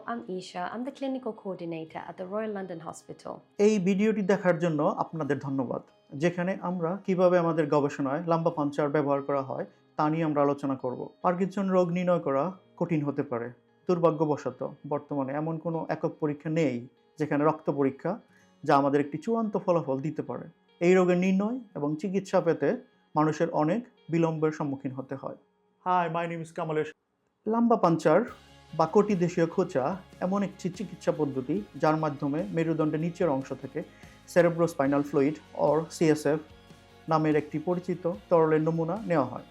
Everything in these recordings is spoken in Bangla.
I'm Isha. I'm the clinical coordinator at the Royal London Hospital. এই ভিডিওটি দেখার জন্য আপনাদের ধন্যবাদ, যেখানে আমরা কিভাবে আমাদের গবেষণায় লাম্বা পাঞ্চার ব্যবহার করা হয় তা নিয়ে আমরা আলোচনা করব। পার্কিনসন রোগ নির্ণয় করা কঠিন হতে পারে। দুর্ভাগ্যবশত বর্তমানে এমন কোনো একক পরীক্ষা নেই যেখানে রক্ত পরীক্ষা যা আমাদের একটি চূড়ান্ত ফলাফল দিতে পারে। এই রোগের নির্ণয় এবং চিকিৎসা পেতে মানুষের অনেক বিলম্বের সম্মুখীন হতে হয়। Hi, my name is Kamalesh. লাম্বা পাঞ্চার বা কটিদেশীয় খোঁচা এমন একটি চিকিৎসা পদ্ধতি যার মাধ্যমে মেরুদণ্ডের নিচের অংশ থেকে সেরেব্রোস্পাইনাল ফ্লুইড অর সিএসএফ নামের একটি পরিচিত তরলের নমুনা নেওয়া হয়।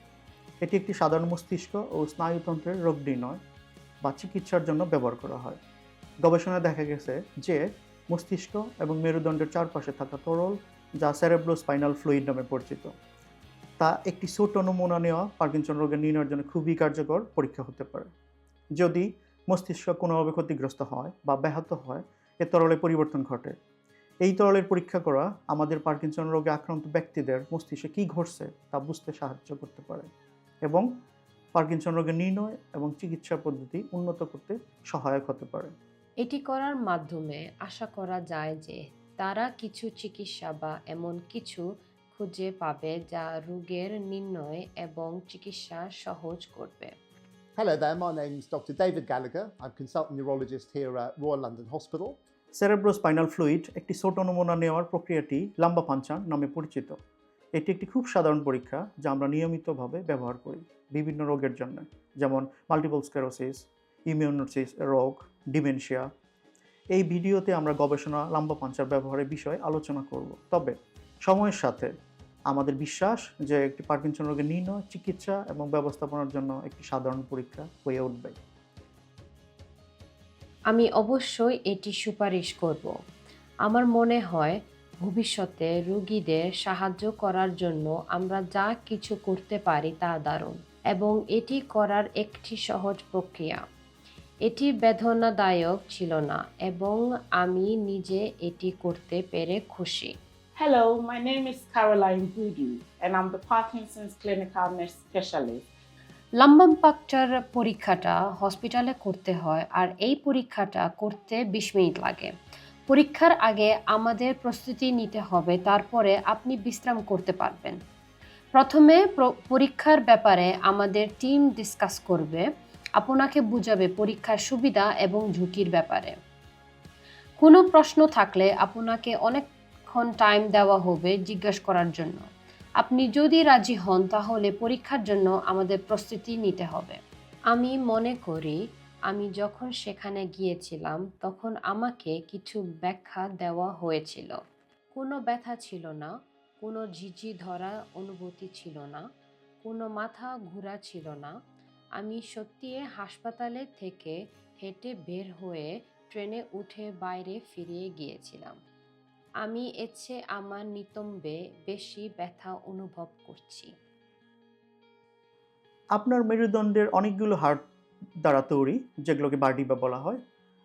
এটি একটি সাধারণ মস্তিষ্ক ও স্নায়ুতন্ত্রের রোগ নির্ণয় বা চিকিৎসার জন্য ব্যবহার করা হয়। গবেষণায় দেখা গেছে যে মস্তিষ্ক এবং মেরুদণ্ডের চারপাশে থাকা তরল, যা সেরেব্রোস্পাইনাল ফ্লুইড নামে পরিচিত, তা একটি ছোট নমুনা নেওয়া পার্কিনসন রোগের নির্ণয়ের জন্য খুবই কার্যকর পরীক্ষা হতে পারে। যদি মস্তিষ্ক কোনোভাবে ক্ষতিগ্রস্ত হয় বা ব্যাহত হয়, এ তরলে পরিবর্তন ঘটে। এই তরলের পরীক্ষা করা আমাদের পার্কিনসন রোগে আক্রান্ত ব্যক্তিদের মস্তিষ্কে কী ঘটছে তা বুঝতে সাহায্য করতে পারে এবং পার্কিনসন রোগের নির্ণয় এবং চিকিৎসা পদ্ধতি উন্নত করতে সহায়ক হতে পারে। এটি করার মাধ্যমে আশা করা যায় যে তারা কিছু চিকিৎসা বা এমন কিছু খুঁজে পাবে যা রোগের নির্ণয় এবং চিকিৎসা সহজ করবে। Hello there, my name's Dr. David Gallagher. I'm consultant neurologist here at Royal London Hospital. Cerebrospinal fluid একটি ছোট নমুনা নেওয়ার প্রক্রিয়াটি লাম্বা পাঞ্চার নামে পরিচিত। এটি একটি খুব সাধারণ পরীক্ষা যা আমরা নিয়মিতভাবে ব্যবহার করি বিভিন্ন রোগের জন্য, যেমন মাল্টিপল স্ক্লেরোসিস, ইমিউনোসিস রোগ, ডিমেনশিয়া। এই ভিডিওতে আমরা গবেষণা লাম্বা পাঞ্চার ব্যবহারের বিষয়ে আলোচনা করব। তবে সময়ের সাথে আমাদের বিশ্বাস যে একটি পার্কিনসন রোগের নির্ণয়, চিকিৎসা এবং ব্যবস্থাপনার জন্য একটি সাধারণ পরীক্ষা হয়ে উঠবে। আমি অবশ্যই এটি সুপারিশ করব। আমার মনে হয় ভবিষ্যতে রোগীদের সাহায্য করার জন্য আমরা যা কিছু করতে পারি তা দারুণ, এবং এটি করার একটি সহজ প্রক্রিয়া। এটি বেদনাদায়ক ছিল না এবং আমি নিজে এটি করতে পেরে খুশি। Hello, my name is Caroline Gudu, and I'm the Parkinson's clinical nurse specialist. লাম্বা পাঞ্চার পরীক্ষাটা হসপিটালে করতে হয়, আর এই পরীক্ষাটা করতে 20 মিনিট লাগে। পরীক্ষার আগে আমাদের প্রস্তুতি নিতে হবে, তারপরে আপনি বিশ্রাম করতে পারবেন। প্রথমে পরীক্ষার ব্যাপারে আমাদের টিম ডিসকাস করবে, আপনাকে বুঝাবে পরীক্ষার সুবিধা এবং ঝুঁকির ব্যাপারে। কোনো প্রশ্ন থাকলে আপনাকে অনেকক্ষণ টাইম দেওয়া হবে জিজ্ঞাসা করার জন্য। আপনি যদি রাজি হন তাহলে পরীক্ষার জন্য আমাদের প্রস্তুতি নিতে হবে। আমি মনে করি আমি যখন সেখানে গিয়েছিলাম তখন আমাকে কিছু ব্যাখ্যা দেওয়া হয়েছিল। কোনো ব্যথা ছিল না, কোনো ঝিঝি ধরা অনুভূতি ছিল না, কোনো মাথা ঘোরা ছিল না। আমি সত্যি হাসপাতালে থেকে হেঁটে বের হয়ে ট্রেনে উঠে বাইরে ফিরে গিয়েছিলাম। আমি আমার নিতম্বে বেশি ব্যথা অনুভব করছি। আপনার মেরুদণ্ডের অনেকগুলো হাড় দ্বারা তৈরি, যেগুলোকে ভার্টিব্রা বলা হয়।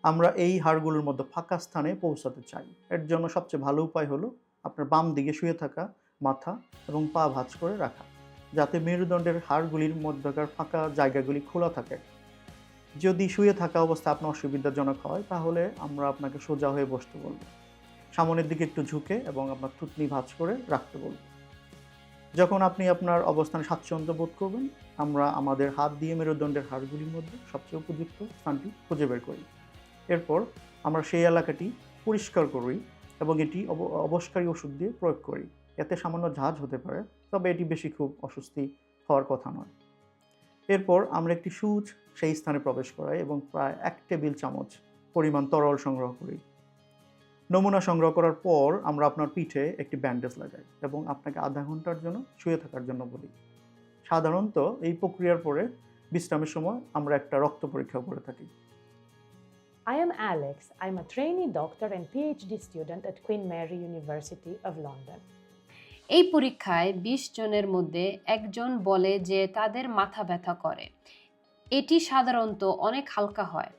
আমরা এই হাড়গুলোর মধ্যে ফাঁকা স্থানে পৌঁছাতে চাই। এর জন্য সবচেয়ে ভালো উপায় হলো আপনার বাম দিকে শুয়ে থাকা, মাথা এবং পা ভাঁজ করে রাখা, যাতে মেরুদণ্ডের হাড়গুলির মধ্যকার ফাঁকা জায়গাগুলি খোলা থাকে। যদি শুয়ে থাকা অবস্থা আপনার অসুবিধাজনক হয় তাহলে আমরা আপনাকে সোজা হয়ে বসতে বলব, সামনের দিকে একটু ঝুঁকে এবং আপনার থুতনি ভাঁজ করে রাখতে বলব। যখন আপনি আপনার অবস্থানে স্বাচ্ছন্দ্য বোধ করবেন, আমরা আমাদের হাত দিয়ে মেরুদণ্ডের হাড়গুলির মধ্যে সবচেয়ে উপযুক্ত স্থানটি খুঁজে বের করি। এরপর আমরা সেই এলাকাটি পরিষ্কার করি এবং এটি অবশকারী ওষুধ দিয়ে প্রয়োগ করি। এতে সামান্য ঝাঁজ হতে পারে, তবে এটি বেশি খুব অস্বস্তি হওয়ার কথা নয়। এরপর আমরা একটি সুচ সেই স্থানে প্রবেশ করাই এবং প্রায় 1 টেবিল চামচ পরিমাণ তরল সংগ্রহ করি। নমুনা সংগ্রহ করার পর আমরা আপনার পিঠে একটি ব্যান্ডেজ লাগাই এবং আপনাকে আধা ঘন্টার জন্য শুয়ে থাকার জন্য বলি। সাধারণত এই প্রক্রিয়ার পরে বিশ্রামের সময় আমরা একটা রক্ত পরীক্ষা করে থাকি। I am Alex. I'm a trainee doctor and PhD student at Queen Mary University of London. এই পরীক্ষায় 20 জনের মধ্যে একজন বলে যে তাদের মাথা ব্যথা করে। এটি সাধারণত অনেক হালকা হয়।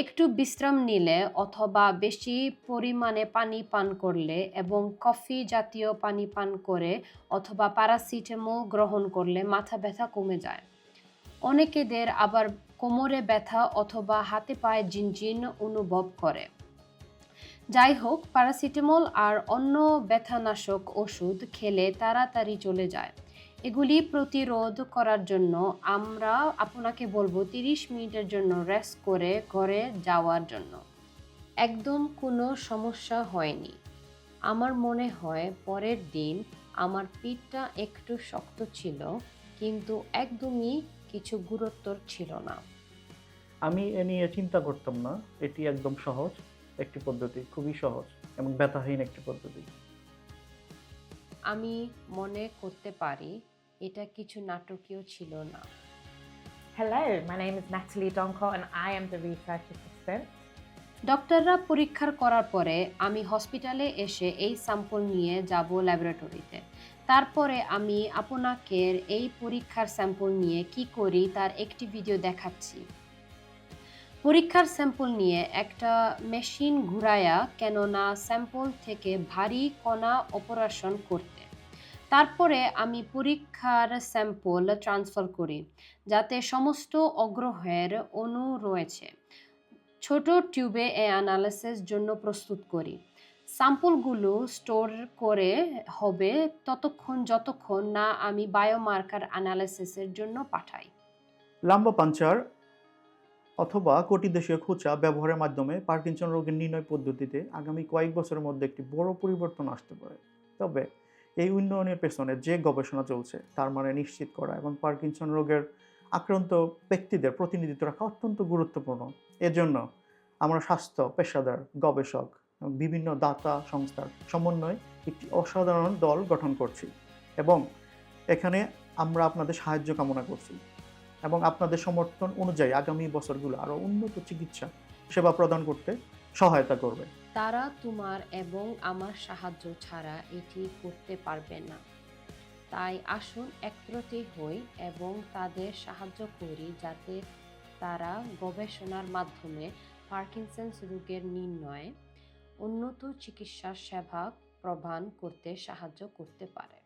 একটু বিশ্রাম নিলে অথবা বেশি পরিমাণে পানি পান করলে এবং কফি জাতীয় পানি পান করে অথবা প্যারাসিটামল গ্রহণ করলে মাথা ব্যথা কমে যায়। অনেকেদের আবার কোমরে ব্যথা অথবা হাতে পায়ে ঝিনঝিন অনুভব করে। যাই হোক, প্যারাসিটামল আর অন্য ব্যথানাশক ওষুধ খেলে তাড়াতাড়ি চলে যায়। এগুলি প্রতিরোধ করার জন্য আমরা আপনাকে বলবো 30 মিনিটের জন্য রেস্ট করে ঘরে যাওয়ার জন্য। একদম কোনো সমস্যা হয়নি। আমার মনে হয় পরের দিন আমার পিঠটা একটু শক্ত ছিল, কিন্তু একদমই কিছু গুরুতর ছিল না। আমি এ নিয়ে চিন্তা করতাম না। এটি একদম সহজ একটি পদ্ধতি, খুবই সহজ এবং ব্যথাহীন একটি পদ্ধতি। আমি মনে করতে পারি এটা কিছু নাটকীয় ছিল না। Hello, my name is Natalie Donko and I am the research assistant. ডক্টররা পরীক্ষা করার পরে আমি হসপিটালে এসে এই স্যাম্পল নিয়ে যাব ল্যাবরেটরিতে। তারপরে আমি আপনাকে এই পরীক্ষার স্যাম্পল নিয়ে কি করি তার একটি ভিডিও দেখাচ্ছি। পরীক্ষার স্যাম্পল নিয়ে একটা মেশিন ঘুরায়া, কেননা স্যাম্পল থেকে ভারী কণা অপারেশন করতে। তারপরে আমি পরীক্ষার স্যাম্পল ট্রান্সফার করি, যাতে সমস্ত অগ্রহের অণু রয়েছে। ছোট টিউবে এই অ্যানালিসিস জন্য প্রস্তুত করি। স্যাম্পলগুলো স্টোর করে হবে ততক্ষণ যতক্ষণ না আমি বায়োমার্কার অ্যানালিসিসের জন্য পাঠাই। লাম্বা পাঞ্চার অথবা কটিদেশীয় খোঁচা ব্যবহারের মাধ্যমে পার্কিনসন রোগের নির্ণয় পদ্ধতিতে আগামী কয়েক বছরের মধ্যে একটি বড় পরিবর্তন আসতে পারে। তবে এই উন্নয়নের পেছনে যে গবেষণা চলছে তার মানে নিশ্চিত করা এবং পার্কিনসন রোগের আক্রান্ত ব্যক্তিদের প্রতিনিধিত্ব রাখা অত্যন্ত গুরুত্বপূর্ণ। এজন্য আমরা স্বাস্থ্য পেশাদার, গবেষক এবং বিভিন্ন দাতা সংস্থার সমন্বয়ে একটি অসাধারণ দল গঠন করছি এবং এখানে আমরা আপনাদের সাহায্য কামনা করছি এবং আপনাদের সমর্থন অনুযায়ী আগামী বছরগুলো আরও উন্নত চিকিৎসা সেবা প্রদান করতে সহায়তা করবে। তারা তোমার এবং আমার সাহায্য ছাড়া এটি করতে পারবে না। তাই আসুন একত্রিত হই এবং তাদের সাহায্য করি, যাতে তারা গবেষণার মাধ্যমে পার্কিনসন্স রোগের নির্ণয়ে উন্নত চিকিৎসা সেবা প্রদান করতে সাহায্য করতে পারে।